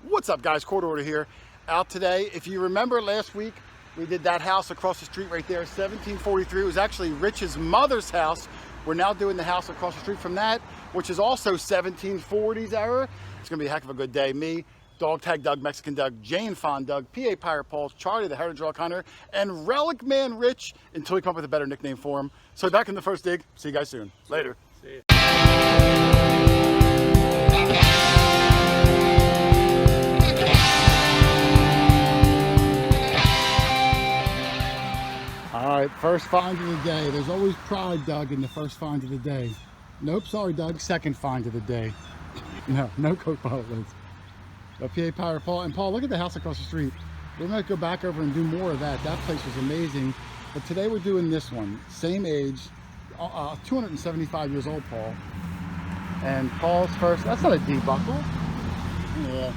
What's up, guys? QuarterHoarder here. Out today. If you remember last week, we did that house across the street right there, 1743. It was actually Rich's mother's house. We're now doing the house across the street from that, which is also 1740s era. It's gonna be a heck of a good day. Me, Dog Tag Doug, Mexican Doug, Jane Fon Doug, PA Pirate Paul, Charlie the Heritage Rock Hunter, and Relic Man Rich until we come up with a better nickname for him. So back in the first dig. See you guys soon. Later. See you. All right, first find of the day. There's always pride, Doug, in the first find of the day. Nope, sorry, Doug. Second find of the day. No Coke bottle lids. But PA Pirate Paul. And Paul, look at the house across the street. We're going to go back over and do more of that. That place was amazing. But today we're doing this one. Same age, 275 years old, Paul. And Paul's first. That's not a D buckle. Yeah.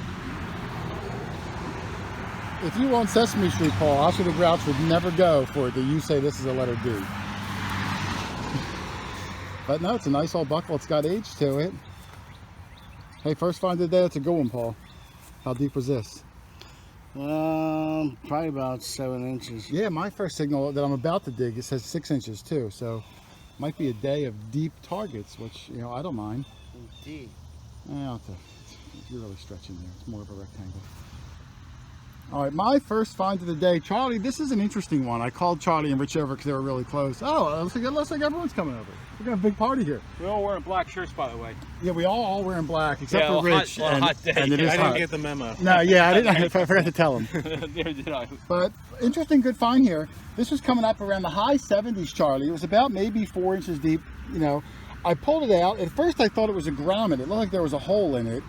If you were on Sesame Street, Paul, Oscar the Grouch would never go for it that you say this is a letter D. But no, it's a nice old buckle. It's got age to it. Hey, first find of the day, it's a good one, Paul. How deep was this? Probably about 7 inches. Yeah, my first signal that I'm about to dig, it says 6 inches too. So might be a day of deep targets, which, you know, I don't mind. Deep. Yeah, you're really stretching there. It's more of a rectangle. All right, my first find of the day. Charlie, this is an interesting one. I called Charlie and Rich over because they were really close. Oh, looks like everyone's coming over. We're going to have a big party here. We're all wearing black shirts, by the way. Yeah, we all wearing black, except for Rich. Hot day. And it is I hot. didn't get the memo. No, yeah, I didn't. I forgot to tell him. Neither did I. But interesting, good find here. This was coming up around the high 70s, Charlie. It was about maybe 4 inches deep. You know, I pulled it out. At first, I thought it was a grommet. It looked like there was a hole in it.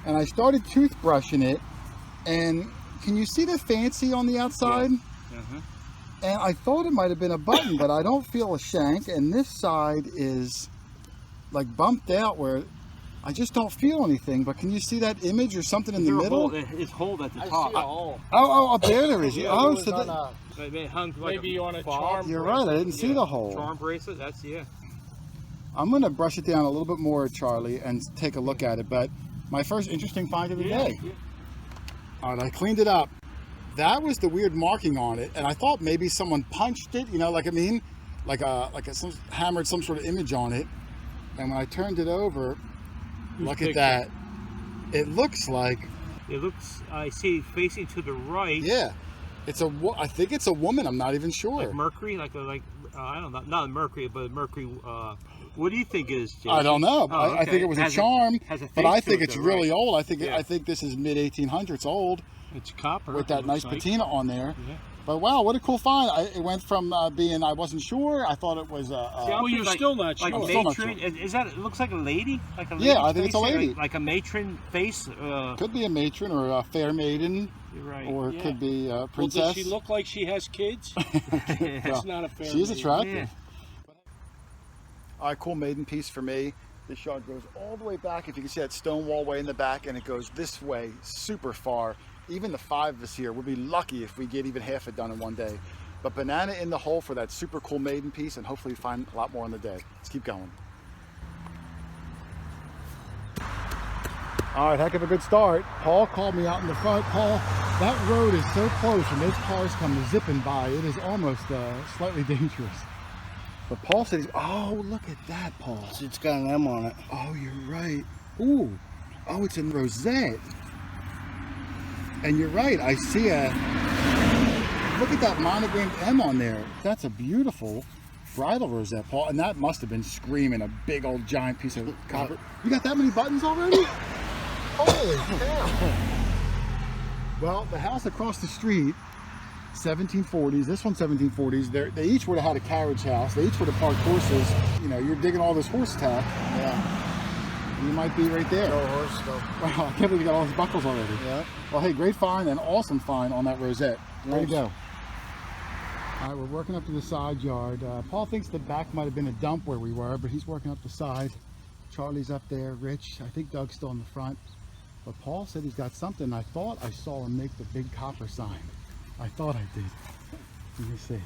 And I started toothbrushing it. And can you see the fancy on the outside? Yeah. And I thought it might have been a button, but I don't feel a shank. And this side is like bumped out where I just don't feel anything. But can you see that image or something in the middle? It's hold at the I top. see a hole. Oh, up there is. Yeah, Oh, it was so on that, It hung like maybe on a fob. charm. you're right. I didn't see the hole. Charm bracelet. That's yeah. I'm going to brush it down a little bit more, Charlie, and take a look at it. But my first interesting find of the day. Yeah. All right, I cleaned it up. That was the weird marking on it, and I thought maybe someone punched it. You know, hammered some sort of image on it. And when I turned it over, look at that. It looks like. It looks. I see facing to the right. Yeah, I think it's a woman. I'm not even sure. Like Mercury, I don't know, not Mercury, but Mercury. What do you think it is, Jason? I don't know. Oh, I think it was a charm, but I think it's really old. I think this is mid 1800s old. It's copper with that nice patina on there. Yeah. But wow, what a cool find! It went from being I wasn't sure. I thought it was. Well, you're still not sure. Like a still not matron. Is that? It looks like a lady. Like a yeah, I think it's a lady. Like a matron face. Could be a matron or a fair maiden. You're right. Or it could be a Well, princess. does she look like she has kids? That's not a fair. She's maiden. attractive. Yeah. All right, cool maiden piece for me. This yard goes all the way back. If you can see that stone wall way in the back, and it goes this way super far. Even the 5 of us here, we'll be lucky if we get even half it done in one day. But banana in the hole for that super cool maiden piece, and hopefully find a lot more on the day. Let's keep going. All right, heck of a good start. Paul called me out in the front. Paul, that road is so close when those cars come zipping by, it is almost slightly dangerous. But Paul said, oh, look at that, Paul. It's got an M on it. Oh, you're right. Ooh, oh, it's in rosette. And you're right, I see look at that monogrammed M on there. That's a beautiful bridal rosette, Paul. And that must have been screaming a big old giant piece of copper. You got that many buttons already? Holy cow. Well, the house across the street, 1740s, this one's 1740s. They each would have had a carriage house. They each would have parked horses. You know, you're digging all this horse tack. Yeah. You might be right there. No horse stuff. Wow, I can't believe you got all these buckles already. Yeah. Well, hey, great find and awesome find on that rosette. Way to go. All right, we're working up to the side yard. Paul thinks the back might have been a dump where we were, but he's working up the side. Charlie's up there, Rich. I think Doug's still in the front. But Paul said he's got something. I thought I saw him make the big copper sign. I thought I did. Let me see.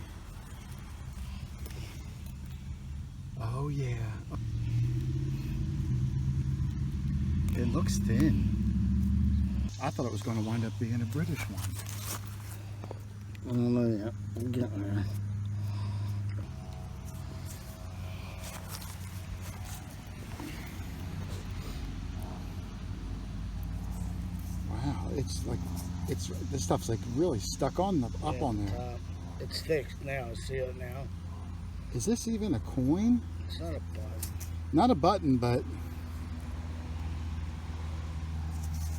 Oh, yeah. It looks thin. I thought it was going to wind up being a British one. I don't know yet. We'll get there. Wow, it's like, this stuff's like really stuck on the, up on there. It's fixed now. See it now? Is this even a coin? It's not a button. Not a button, but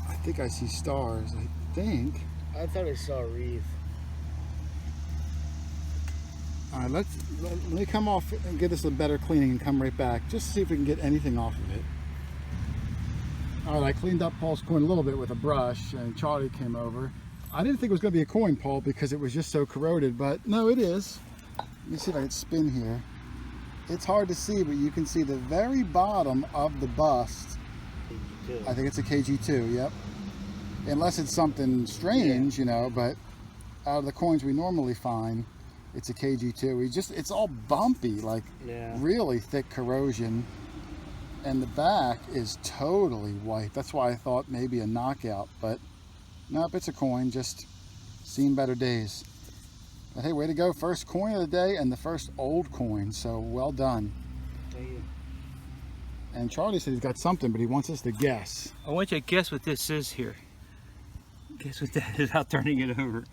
I think I see stars. I think. I thought I saw a reef. All right, let me come off and get this a better cleaning and come right back, just to see if we can get anything off of it. All right, I cleaned up Paul's coin a little bit with a brush, and Charlie came over. I didn't think it was going to be a coin, Paul, because it was just so corroded, but no, it is. Let me see if I can spin here. It's hard to see, but you can see the very bottom of the bust. KG2. I think it's a KG2, yep. Unless it's something strange, you know, but out of the coins we normally find, it's a KG2. It's all bumpy, like really thick corrosion. And the back is totally white. That's why I thought maybe a knockout, but nope, it's a coin, just seen better days. But hey, way to go. First coin of the day and the first old coin, so well done. Thank you. And Charlie said he's got something, but he wants us to guess. I want you to guess what this is here. Guess what that is without turning it over.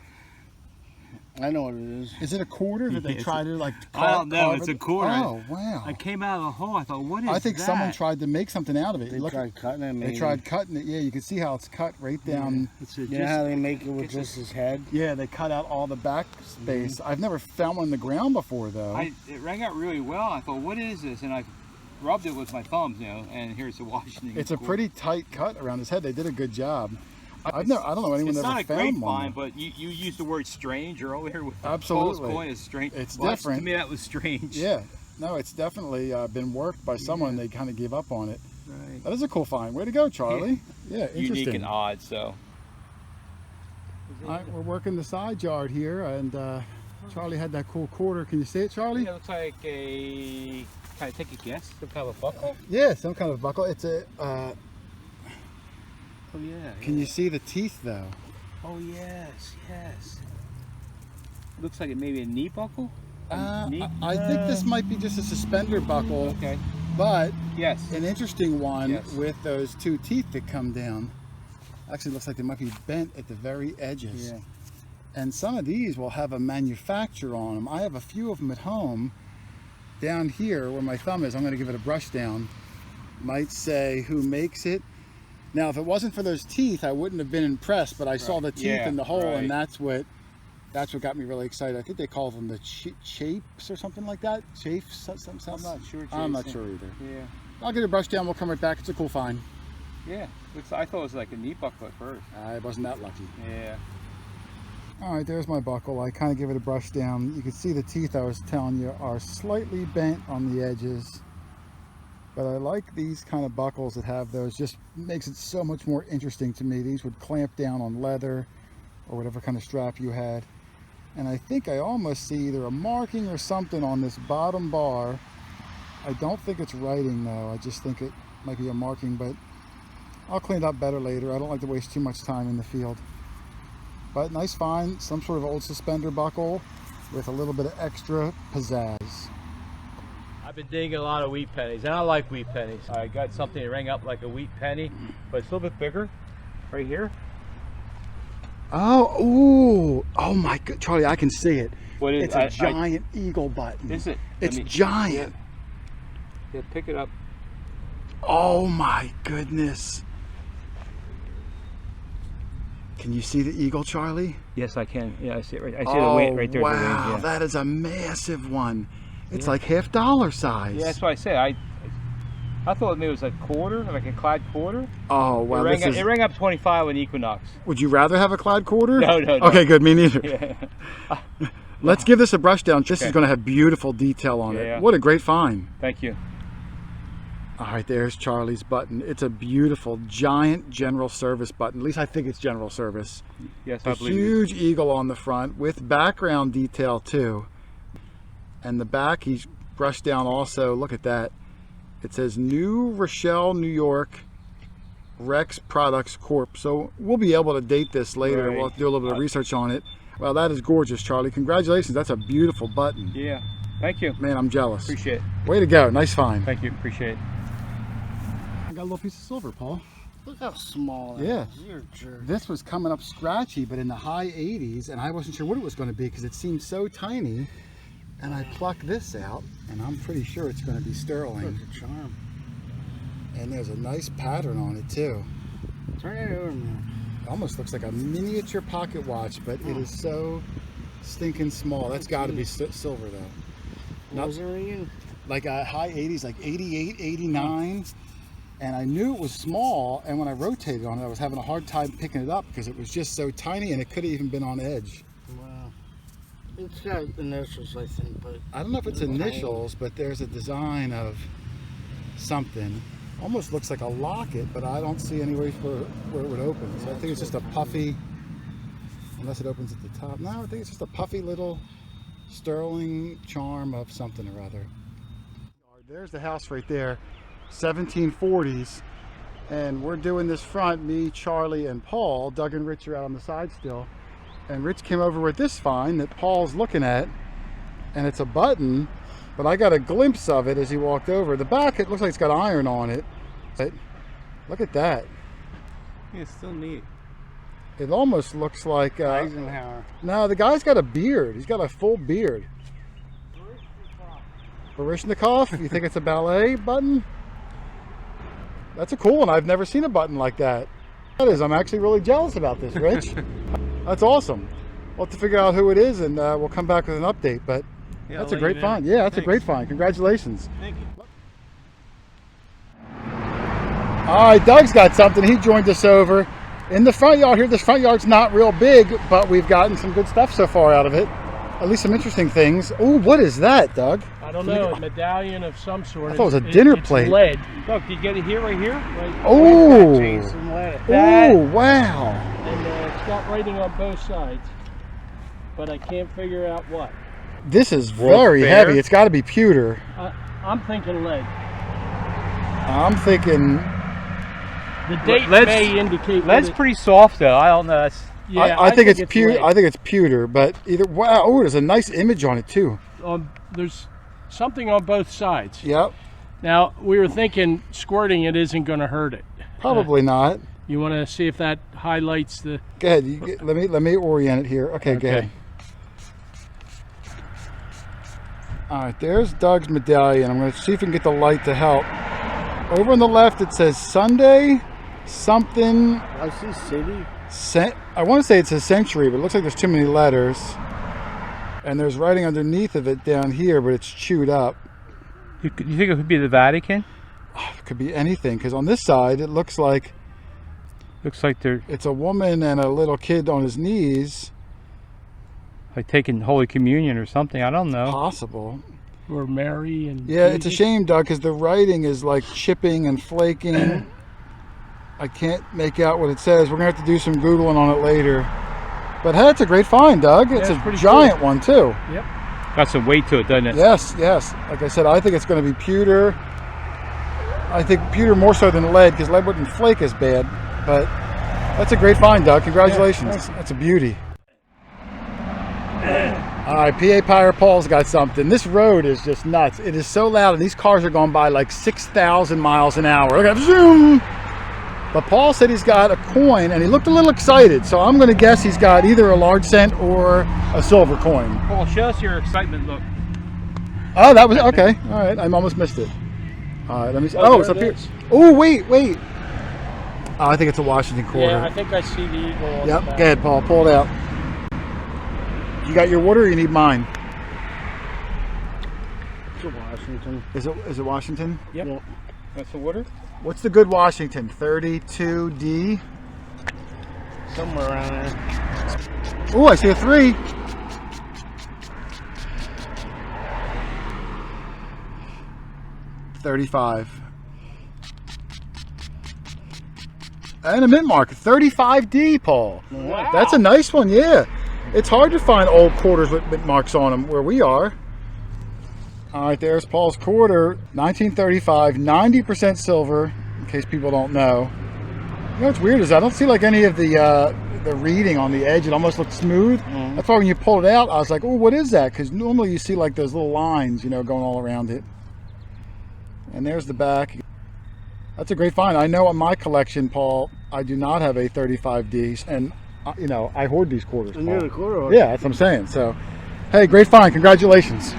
I know what it is. Is it a quarter? Did they try to like carve? Oh, no, it's a quarter. Oh, wow. I came out of the hole. I thought, what is that? I think someone tried to make something out of it. They tried cutting it. They tried cutting it. Yeah, you can see how it's cut right down. You know how they make it with just his head? Yeah, they cut out all the back space. I've never found one in the ground before, though. It rang out really well. I thought, what is this? And I rubbed it with my thumbs, you know, and here's the washing. It's a pretty tight cut around his head. They did a good job. I don't know anyone ever found one. It's not a great find, but you used the word strange earlier with absolutely. Paul's coin is strange. It's different. To me, that was strange. Yeah, no, it's definitely been worked by someone. And they kind of gave up on it. Right. That is a cool find. Way to go, Charlie. Yeah, interesting. Unique and odd. So. All right, we're working the side yard here, and Charlie had that cool quarter. Can you see it, Charlie? Yeah, it looks like a. Can I take a guess? Some kind of a buckle? Yeah, some kind of buckle. It's a. Oh yeah. Can you see the teeth though? Oh yes, yes. Looks like it may be a knee buckle. I think this might be just a suspender buckle. Okay. But yes, an interesting one with those two teeth that come down. Actually, looks like they might be bent at the very edges. Yeah. And some of these will have a manufacturer on them. I have a few of them at home. Down here where my thumb is, I'm going to give it a brush down. Might say who makes it. Now, if it wasn't for those teeth, I wouldn't have been impressed, but I saw the teeth in the hole, and that's what got me really excited. I think they call them the chapes or something like that. Chafes, something. I'm not sure. I'm not sure either. Yeah. I'll get a brush down. We'll come right back. It's a cool find. Yeah. I thought it was like a knee buckle at first. I wasn't that lucky. Yeah. All right, there's my buckle. I kind of give it a brush down. You can see the teeth I was telling you are slightly bent on the edges. But I like these kind of buckles that have those. Just makes it so much more interesting to me. These would clamp down on leather or whatever kind of strap you had. And I think I almost see either a marking or something on this bottom bar. I don't think it's writing though. I just think it might be a marking, but I'll clean it up better later. I don't like to waste too much time in the field. But nice find, some sort of old suspender buckle with a little bit of extra pizzazz. I've been digging a lot of wheat pennies, and I like wheat pennies. I got something that rang up like a wheat penny, but it's a little bit bigger, right here. Oh, ooh, oh my God, Charlie, I can see it. What is it? It's a giant eagle button. Is it? It's giant. Yeah, pick it up. Oh my goodness. Can you see the eagle, Charlie? Yes, I can. Yeah, I see it right. I see the weight right there. Wow, that is a massive one. It's like $half size. Yeah, that's what I said. I thought maybe it was a quarter, like a clad quarter. Oh, well, it rang up 25 on Equinox. Would you rather have a clad quarter? No. Okay, good. Me neither. Yeah. Let's give this a brush down. This is going to have beautiful detail on it. What a great find. Thank you. All right, there's Charlie's button. It's a beautiful, giant general service button. At least I think it's general service. Yes, I believe it. A huge eagle on the front with background detail too. And the back, he's brushed down also. Look at that. It says New Rochelle, New York, Rex Products Corp. So we'll be able to date this later. Right. We'll have to do a little bit of research on it. Well, that is gorgeous, Charlie. Congratulations. That's a beautiful button. Yeah. Thank you. Man, I'm jealous. Appreciate it. Way to go. Nice find. Thank you. Appreciate it. I got a little piece of silver, Paul. Look how small that Yeah. is. You're a jerk. This was coming up scratchy, but in the high 80s, and I wasn't sure what it was going to be because it seemed so tiny. And I plucked this out, and I'm pretty sure it's going to be sterling. Look, a charm. And there's a nice pattern on it too. Turn it over, man. It almost looks like a miniature pocket watch, but it is so stinking small. That's got to be silver though. What was it ringing? Like a high 80s, like 88, 89. And I knew it was small, and when I rotated on it, I was having a hard time picking it up because it was just so tiny, and it could have even been on edge. Wow. It's got initials, I think, but I don't know if it's initials, but there's a design of something. Almost looks like a locket, but I don't see any way where it would open. So I think it's just a puffy, unless it opens at the top. No, I think it's just a puffy little sterling charm of something or other. There's the house right there, 1740s. And we're doing this front, me, Charlie, and Paul. Doug and Rich are out on the side still. And Rich came over with this find that Paul's looking at, and it's a button, but I got a glimpse of it as he walked over. The back, it looks like it's got iron on it. But look at that. Yeah, it's still neat. It almost looks like... Eisenhower. no, the guy's got a beard. He's got a full beard. Baryshnikov? You think it's a ballet button? That's a cool one. I've never seen a button like that. That is. I'm actually really jealous about this, Rich. That's awesome. We'll have to figure out who it is, and we'll come back with an update. But Yeah, that's a great find. Yeah, that's a great find. Congratulations. Thank you. All right, Doug's got something. He joined us over in the front yard here. This front yard's not real big, but we've gotten some good stuff so far out of it. At least some interesting things. Oh, what is that, Doug? I don't know, a medallion of some sort. I thought it was a dinner plate. It's lead. Look, did you get it here, right here? Right, Oh, Jason lead. oh, wow. And it's got writing on both sides, but I can't figure out what. This is World's very Fair? heavy. It's got to be pewter. I'm thinking lead. I'm thinking... The date Lead's- may indicate. Lead's pretty soft, though. I don't know. That's Yeah, I think it's pewter. lead. I think it's pewter, but either... Wow, oh, there's a nice image on it, too. There's something on both sides. Yep, Now we were thinking squirting it isn't going to hurt it. probably not. You want to see if that highlights the. Go ahead. Let me orient it here. Okay, go Okay. ahead. All right, there's Doug's medallion. I'm going to see if we can get the light to help. Over on the left, it says Sunday something. I see city. I want to say it's a century, but it looks like there's too many letters. And there's writing underneath of it down here, but it's chewed up. you think it could be the Vatican? It could be anything, because on this side, it looks like Looks like they're it's a woman and a little kid on his knees. like taking Holy Communion or something. I don't know. Possible. Or Mary and. Yeah, it's a Jesus. shame, Doug, because the writing is like chipping and flaking. I can't make out what it says. We're going to have to do some Googling on it later. But hey, it's a great find, Doug. It's it's a pretty giant one, too. Yep. Got some weight to it, doesn't it? Yes, yes. Like I said, I think it's going to be pewter. I think pewter more so than lead, because lead wouldn't flake as bad. But that's a great find, Doug. Congratulations. That's a beauty. All right, PA Pyre Paul's got something. This road is just nuts. It is so loud, and these cars are going by like 6,000 miles an hour. Look at that, zoom! But Paul said he's got a coin, and he looked a little excited. So I'm going to guess he's got either a large cent or a silver coin. Paul, show us your excitement look. Oh, that was okay. All right, I almost missed it. All right, let me see. Oh, Oh, it's there up it here. is. Oh, wait. Oh, I think it's a Washington quarter. Yeah, I think I see the eagle. On Yep, the go back. ahead, Paul. Pull it out. You got your water, or you need mine? It's a Washington. Is it Washington? Yep. Yeah. That's the water. What's the good Washington? 32D? Somewhere around there. Oh, I see a 3. $35. And a mint mark, 35D, Paul. Wow. That's a nice one, yeah. It's hard to find old quarters with mint marks on them where we are. All right, there's Paul's quarter, 1935, 90% silver, in case people don't know. You know what's weird is I don't see like any of the reading on the edge. It almost looks smooth. Mm-hmm. That's why when you pulled it out, I was like, oh, what is that? Because normally you see like those little lines, you know, going all around it. And there's the back. That's a great find. I know in my collection, Paul, I do not have a 35D, and you know, I hoard these quarters. And Paul. you're the QuarterHoarder. Yeah, that's what I'm saying. So, hey, great find. Congratulations.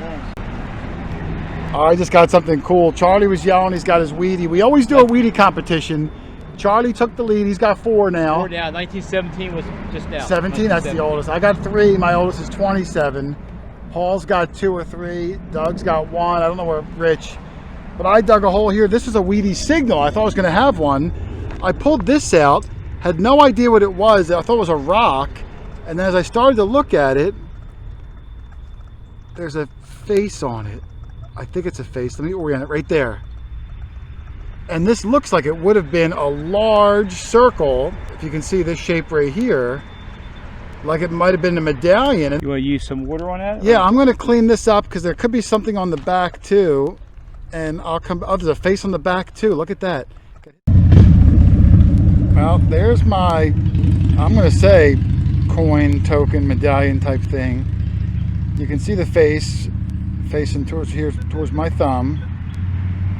I just got something cool. Charlie was yelling. He's got his Wheatie. We always do a Wheatie competition. Charlie took the lead. He's got 4 now. 4 now. 1917 was just now. 17, that's the oldest. I got 3. My oldest is 27. Paul's got 2 or 3. Doug's got 1. I don't know where Rich. But I dug a hole here. This is a Wheatie signal. I thought I was going to have one. I pulled this out. Had no idea what it was. I thought it was a rock. And then as I started to look at it, there's a face on it. I think it's a face. Let me orient it right there. And this looks like it would have been a large circle, if you can see this shape right here, like it might have been a medallion. You want to use some water on that? Yeah, I'm going to clean this up because there could be something on the back too. And I'll come, oh, there's a face on the back too. Look at that. Well, there's my, I'm going to say, coin, token, medallion type thing. You can see the face facing towards here, towards my thumb.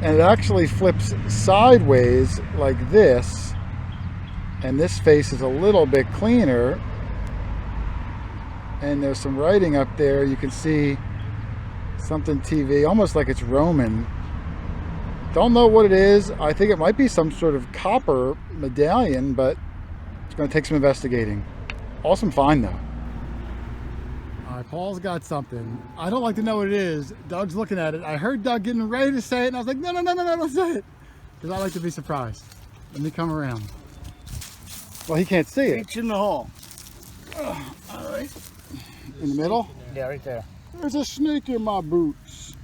And it actually flips sideways like this. And this face is a little bit cleaner. And there's some writing up there. You can see something TV, almost like it's Roman. Don't know what it is. I think it might be some sort of copper medallion, but it's going to take some investigating. Awesome find though. All right, Paul's got something. I don't like to know what it is. Doug's looking at it. I heard Doug getting ready to say it, and I was like, no, don't say it. Because I like to be surprised. Let me come around. Well, he can't see it. Reach in the hole. All right. In the middle? Yeah, right there. There's a snake in my boots.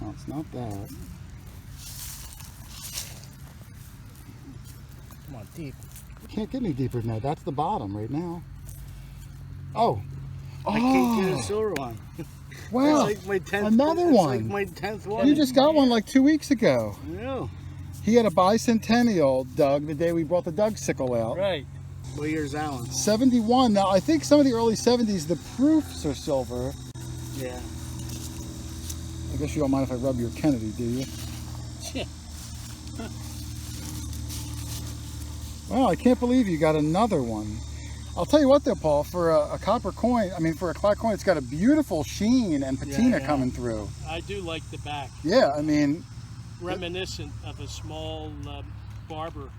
Oh, it's not that. Come on, deep. Can't get any deeper than that. That's the bottom right now. Oh. I can't get a silver one. Wow. It's like my 10th, Another it's one. like my 10th one. You just got one like 2 weeks ago. Yeah. He had a bicentennial, Doug, the day we brought the Doug sickle out. Right. What year's that one? 71. Now, I think some of the early 70s, the proofs are silver. Yeah. I guess you don't mind if I rub your Kennedy, do you? Yeah. Well, I can't believe you got another one. I'll tell you what though, Paul, for a copper coin, I mean for a clay coin, it's got a beautiful sheen and patina coming through. I do like the back. Yeah, I mean... Reminiscent of a small barber.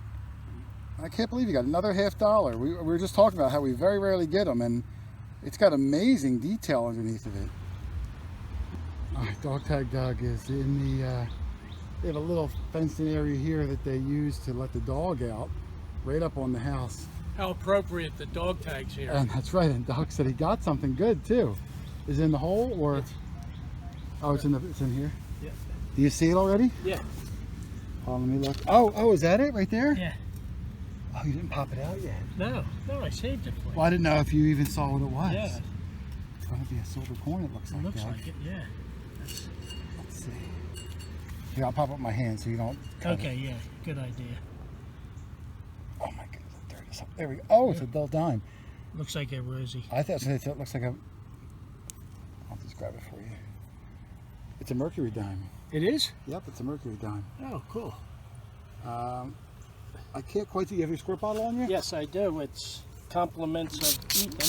I can't believe you got another $50. We were just talking about how we very rarely get them, and it's got amazing detail underneath of it. All right, Dog Tag Doug is in the... they have a little fenced-in area here that they use to let the dog out, right up on the house. How appropriate the dog tags here. And that's right, and Doc said he got something good too. Is it in the hole or? Oh, it's in here? Yeah. Do you see it already? Yeah. Oh, let me look. Oh, is that it right there? Yeah. Oh, you didn't pop it out yet? No, I saved it for you. Well, I didn't know if you even saw what it was. Yeah. It's going to be a silver coin, it looks like. It looks Doug. like it, yeah. Let's see. Here, I'll pop up my hand so you don't cut Okay, it. yeah, good idea. Oh my goodness, there it is. There we go. Oh, it's a dull dime. Looks like a rosy. I thought it looks like a... I'll just grab it for you. It's a Mercury dime. It is? Yep, it's a Mercury dime. Oh, cool. I can't quite see. You have your squirt bottle on you? Yes, I do. It's compliments of Ethan.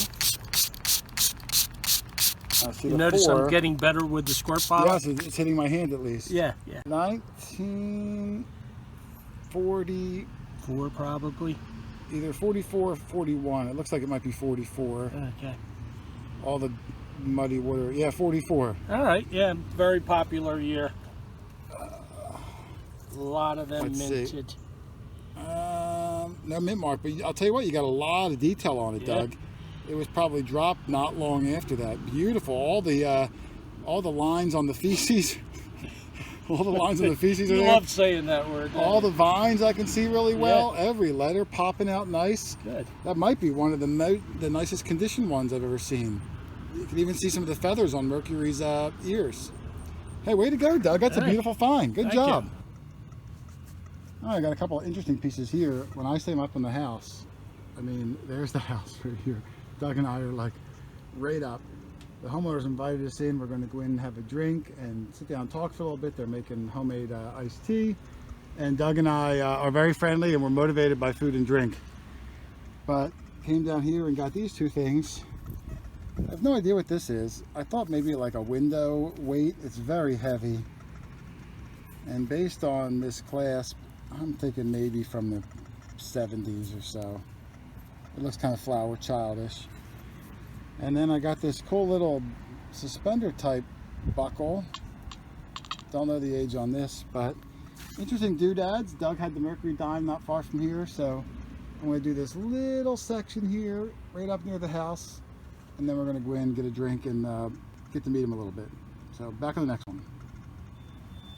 See You the notice 4. I'm getting better with the squirt bottle? Yes, it's hitting my hand at least. Yeah. 1940, 4 probably. either 44 or 41. It looks like it might be 44. Okay. All the muddy water. Yeah, 44. All right, yeah, very popular year. A lot of them Let's see. minted. No mint mark, but I'll tell you what, you got a lot of detail on it, Yeah. Doug. It was probably dropped not long after that. Beautiful. All the lines on the feces. All the lines on the feces are You there. love saying that word. don't All you? the vines I can see really well. Yeah. Every letter popping out nice. Good. That might be one of the nicest conditioned ones I've ever seen. You can even see some of the feathers on Mercury's ears. Hey, way to go, Doug. That's a Hey. beautiful find. Good Thank job. Oh, I got a couple of interesting pieces here. When I say I'm up in the house, I mean, there's the house right here. Doug and I are like right up. The homeowners invited us in. We're going to go in and have a drink and sit down and talk for a little bit. They're making homemade iced tea. And Doug and I are very friendly and we're motivated by food and drink. But came down here and got these two things. I have no idea what this is. I thought maybe like a window weight. It's very heavy. And based on this clasp, I'm thinking maybe from the 70s or so. It looks kind of flower childish. And then I got this cool little suspender type buckle. Don't know the age on this, but interesting doodads. Doug had the Mercury dime not far from here, so I'm going to do this little section here right up near the house, and then we're going to go in, get a drink, and get to meet him a little bit. So back on the next one.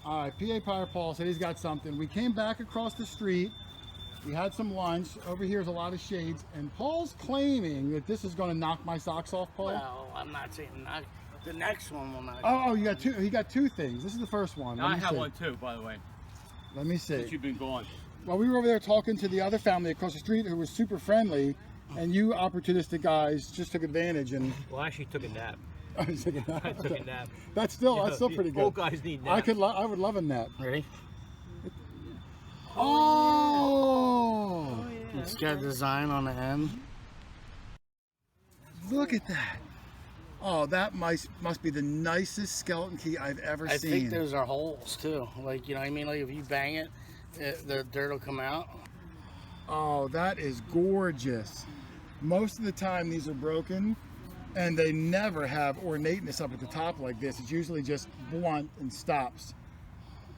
All right, PA Pirate Paul said he's got something. We came back across the street. We had some lunch. Over here is a lot of shades, and Paul's claiming that this is going to knock my socks off, Paul. Well, I'm not saying knock. The next one will knock. Oh, you got two. He got two things. This is the first one. I have one too, by the way. Let me see. Since you've been gone. Well, we were over there talking to the other family across the street who was super friendly, and you opportunistic guys just took advantage and. Well, I actually took a nap. I took a nap. I took a nap. That's still pretty good. Old guys need naps. I would love a nap. Ready? Oh! Yeah. It's got a design on the end. Look at that. Oh, that must be the nicest skeleton key I've ever seen. I think those are holes too. Like, you know what I mean? Like if you bang it, the dirt will come out. Oh, that is gorgeous. Most of the time these are broken, and they never have ornateness up at the top like this. It's usually just blunt and stops.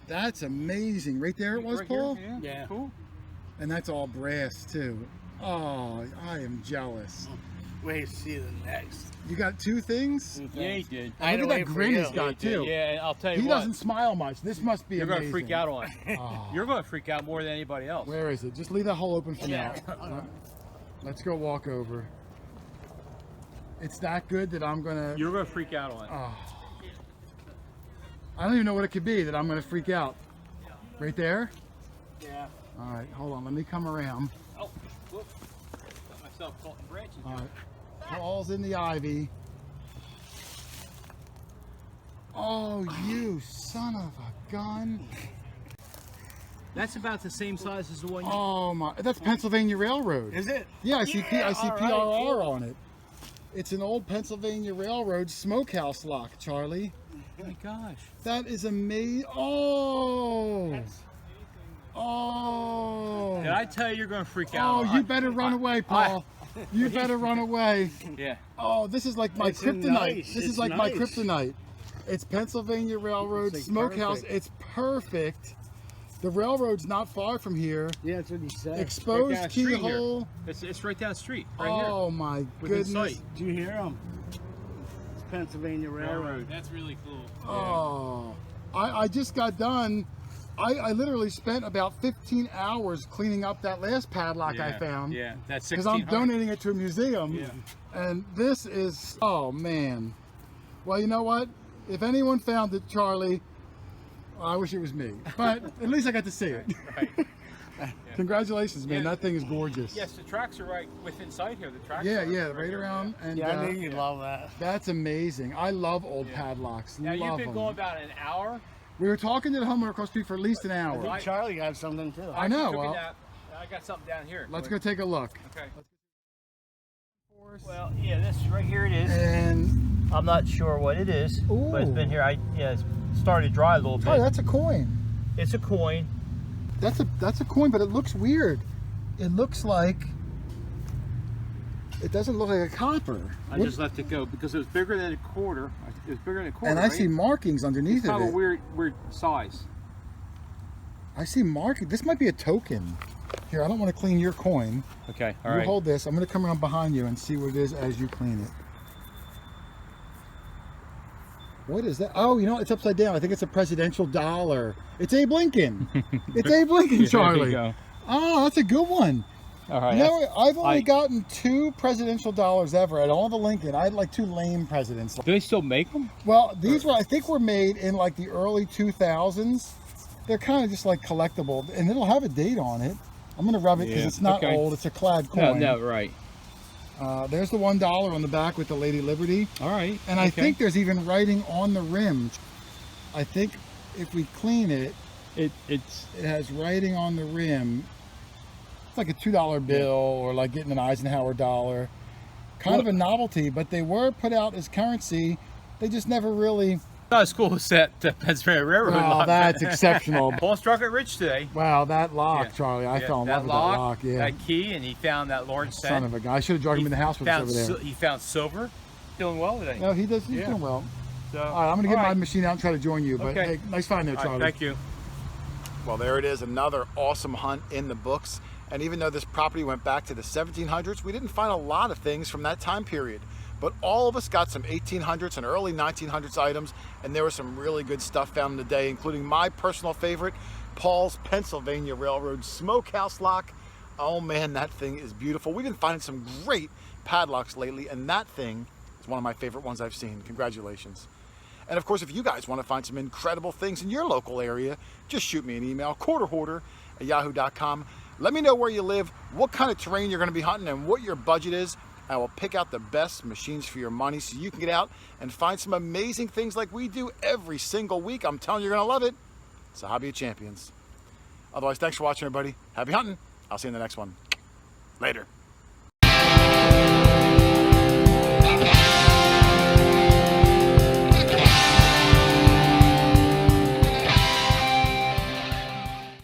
That's amazing. Right there it was, Paul? Yeah. Cool. And that's all brass too. Oh, I am jealous. Wait to see the next. You got two things? Yeah, he did. And look at that grin he's got too. Yeah, and I'll tell you He what. doesn't smile much. This must be You're amazing. going to freak out on it. Oh. You're going to freak out more than anybody else. Where is it? Just leave that hole open for Yeah. now. Let's go walk over. It's that good that I'm gonna. You're going to freak out on it. Oh. I don't even know what it could be that I'm gonna freak out. Right there? Yeah. All right, hold on. Let me come around. Oh, whoop. Got myself caught in branches. All right. Paul's in the ivy. Oh, you son of a gun. That's about the same size as the one you... Oh my, that's Pennsylvania Railroad. Is it? Yeah, I see Yeah, I see all right, PRR cool. on it. It's an old Pennsylvania Railroad smokehouse lock, Charlie. Oh my gosh. That is amazing. Oh. Oh. Did I tell you you're going to freak out? Oh, you better run away, Paul. You better run away. Yeah. Oh, this is like my It's kryptonite. nice. This is It's like my nice. kryptonite. It's Pennsylvania Railroad It's like Smokehouse. perfect. It's perfect. The railroad's not far from here. Yeah, that's what he said. Exposed down the street keyhole. It's right down the street. Right here. Oh my Within goodness. sight. Do you hear him? It's Pennsylvania Railroad. That's really cool. Oh, I just got done. I literally spent about 15 hours cleaning up that last padlock I found. Yeah, that's Because I'm 1600. donating it to a museum. Yeah. And this is, oh man. Well, you know what? If anyone found it, Charlie, I wish it was me. But at least I got to see it. Right. Congratulations, man. Yeah. That thing is gorgeous. Yes, the tracks are right within sight here. The tracks. Yeah, are yeah, right right here, around. And Yeah, I knew you'd love that. that's amazing. I love old padlocks. Now love you've been them. going about an hour. We were talking to the homeowner across the street for at least an I hour. think Charlie got something too. I know. Took a Well, nap. I got something down here. let's go take a look. Okay. Well, yeah, this right here it is. And I'm not sure what it is, but it's Ooh. been here. It's started dry a little bit. oh, that's a coin. It's a coin. That's a coin, but it looks weird. It looks like it doesn't look like a copper. I What- just let it go because it was bigger than a quarter. It was bigger than a quarter. and I right? see markings underneath It's of kind of it. a weird size. I see marking. This might be a token. Here, I don't want to clean your coin. Okay, all You right. hold this. I'm going to come around behind you and see what it is as you clean it. What is that? Oh, you know, it's upside down. I think it's a presidential dollar. It's Abe Lincoln. It's Abe Lincoln, Charlie. There you go. Oh, that's a good one. All right. You know, I've only I- gotten 2 presidential dollars ever. At all the Lincoln, I had like 2 lame presidents. Do they still make them? Well, these were, I think, were made in like the early 2000s, they're kind of just like collectible, and it'll have a date on it. I'm gonna rub it because it's not old. It's a clad coin. No, right. There's the $1 on the back with the Lady Liberty. All right. And I think there's even writing on the rim. I think if we clean it, it has writing on the rim. It's like a $2 bill or like getting an Eisenhower dollar. Kind of a novelty, but they were put out as currency. They just never really... Not as cool as that Pennsylvania Railroad Wow, lock. that's exceptional. Paul struck it rich today. Wow, that lock, Charlie. I fell in love with that lock. Yeah. That key, and he found that large set. Son of a guy. I should have dragged him in the house with us over there. He found silver. Doing well today. No, he does. He's doing well. So, all right, I'm going to get my machine out and try to join you. But hey, nice find there, Charlie. Thank you. Well, there it is. Another awesome hunt in the books. And even though this property went back to the 1700s, we didn't find a lot of things from that time period. But all of us got some 1800s and early 1900s items, and there was some really good stuff found today, including my personal favorite, Paul's Pennsylvania Railroad smokehouse lock. Oh man, that thing is beautiful. We've been finding some great padlocks lately, and that thing is one of my favorite ones I've seen. Congratulations. And of course, if you guys want to find some incredible things in your local area, just shoot me an email, QuarterHoarder@yahoo.com. Let me know where you live, what kind of terrain you're going to be hunting, and what your budget is. I will pick out the best machines for your money so you can get out and find some amazing things like we do every single week. I'm telling you, you're going to love it. It's a hobby of champions. Otherwise, thanks for watching, everybody. Happy hunting. I'll see you in the next one. Later.